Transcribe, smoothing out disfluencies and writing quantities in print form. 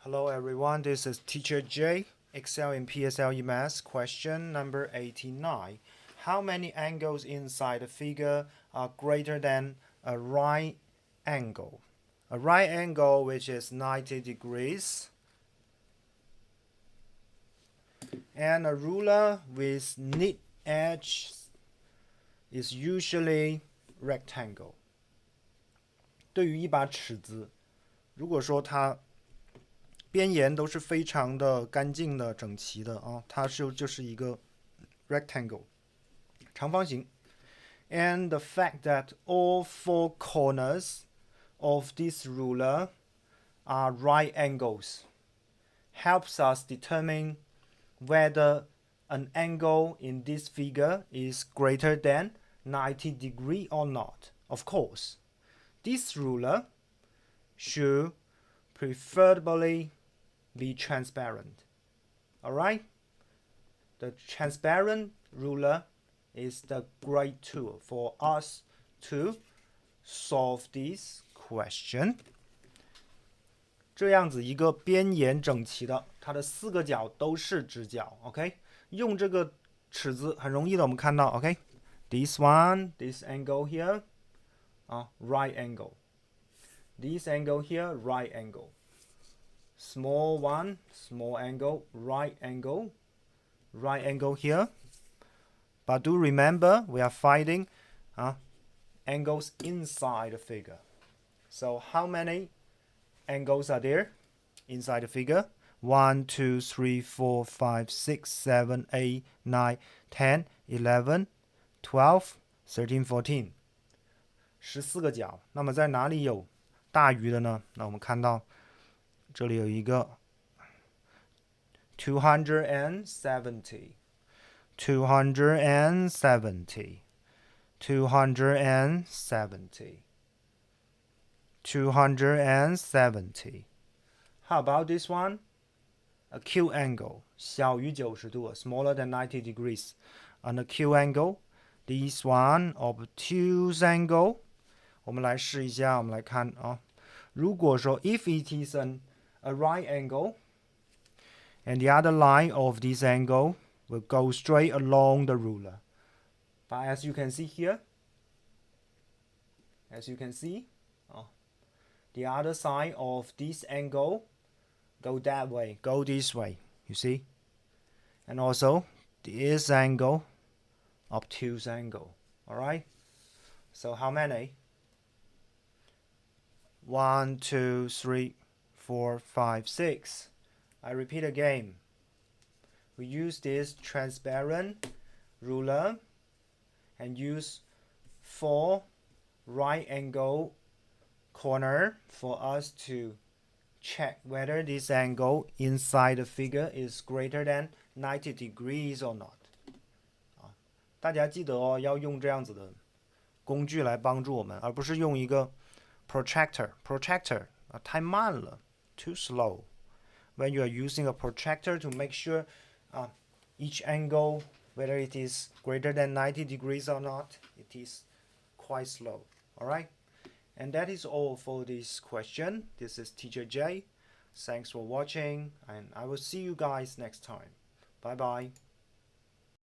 Hello everyone, this is Teacher J. Excel in PSLE Math, question number 89. How many angles inside the figure are greater than a right angle? A right angle which is 90 degrees and a ruler with neat edge is usually rectangle. 对于一把尺子，如果说它边沿都是非常的干净的、整齐的啊，它就是一个 rectangle 长方形。And the fact that all four corners of this ruler are right angles helps us determine whether an angle in this figure is greater than 90 degrees or not. Of course, this ruler should preferably be transparent. Alright? The transparent ruler is the great tool for us to solve this question. 这样子一个边沿整齐的，它的四个角都是直角 ，OK？ 用这个尺子很容易的，我们看到 ，OK？This one, this angle here, right angle. This angle here, right angle. Small one, small angle, right angle here. But do remember, we are finding angles inside the figure. So how many angles are there inside the figure? 1, 2, 3, 4, 5, 6, 7, 8, 9, 10, 11, 12, 13, 14. 14个角。那么在哪里有大于的呢？那我们看到这里有一个270 270 270 270 How about this one? A Q angle 小于90度 smaller than 90 degrees. And a Q angle, this one obtuse angle. 我们来试一下，我们来看啊。如果说 if it is a right angle and the other line of this angle will go straight along the ruler. But as you can see here, the other side of this angle go that way, go this way, you see? And also this angle, obtuse angle, alright? So how many? 1, 2, 3, 4, 5, 6. I repeat again. We use this transparent ruler and use 4 right angle corner for us to check whether this angle inside the figure is greater than 90 degrees or not. 大家记得哦，要用这样子的工具来帮助我们，而不是用一个 protractor 太慢了 too slow. When you are using a protractor to make sure each angle, whether it is greater than 90 degrees or not, it is quite slow. Alright? And that is all for this question. This is Teacher J. Thanks for watching, and I will see you guys next time. Bye bye.